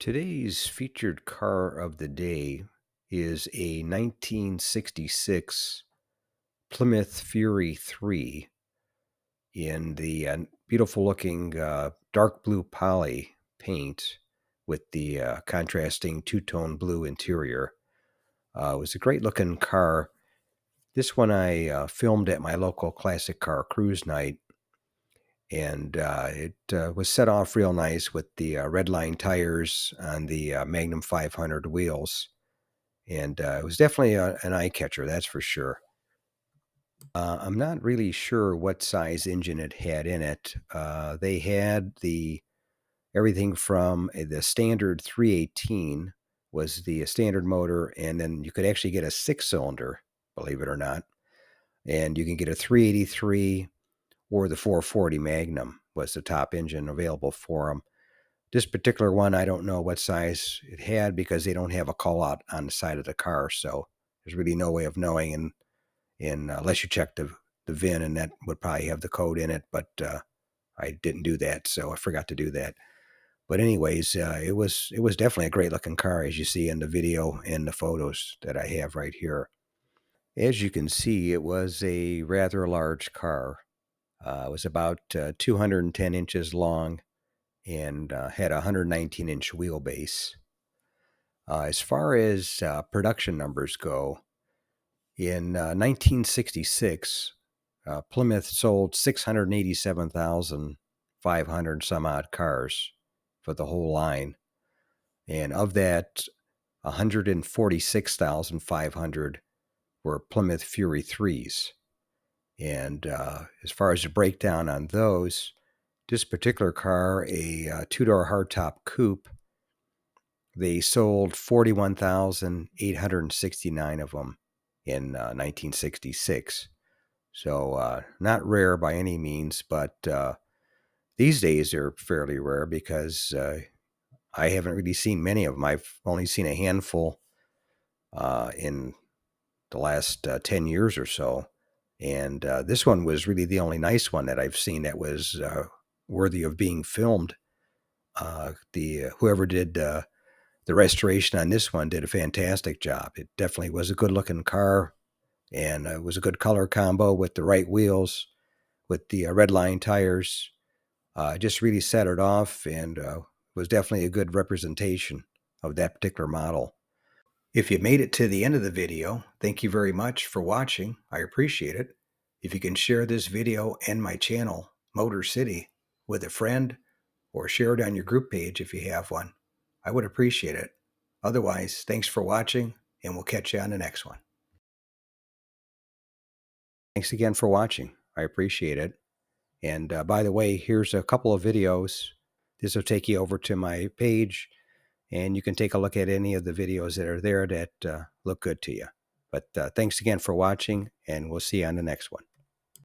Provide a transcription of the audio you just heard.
Today's featured car of the day is a 1966 Plymouth Fury 3 in the beautiful looking dark blue poly paint with the contrasting two-tone blue interior. It was a great looking car. This one I filmed at my local classic car cruise night, and it was set off real nice with the Redline tires on the Magnum 500 wheels. And it was definitely an eye catcher, that's for sure. I'm not really sure what size engine it had in it. They had the everything from the standard 318 was the standard motor, and then you could actually get a six-cylinder, believe it or not, and you can get a 383 or the 440 Magnum was the top engine available for them. This particular one, I don't know what size it had because they don't have a call out on the side of the car, so there's really no way of knowing, and unless you check the VIN, and that would probably have the code in it, but I didn't do that, so I forgot to do that. But anyways, it was definitely a great looking car, as you see in the video and the photos that I have right here. As you can see, it was a rather large car. It was about 210 inches long and had a 119-inch wheelbase. As far as production numbers go, in 1966, Plymouth sold 687,500 some odd cars for the whole line. And of that, 146,500 were Plymouth Fury 3s. And as far as the breakdown on those, this particular car, a two-door hardtop coupe, they sold 41,869 of them in 1966. So not rare by any means, but these days they're fairly rare because I haven't really seen many of them. I've only seen a handful in the last 10 years or so. And this one was really the only nice one that I've seen that was worthy of being filmed. Whoever did the restoration on this one did a fantastic job. It definitely was a good looking car, and it was a good color combo with the right wheels, with the Redline tires. Just really set it off, and was definitely a good representation of that particular model. If you made it to the end of the video, thank you very much for watching. I appreciate it. If you can share this video and my channel, Motor City, with a friend, or share it on your group page if you have one, I would appreciate it. Otherwise, thanks for watching, and we'll catch you on the next one. Thanks again for watching. I appreciate it. And by the way, here's a couple of videos. This will take you over to my page, and you can take a look at any of the videos that are there that look good to you. But thanks again for watching, and we'll see you on the next one.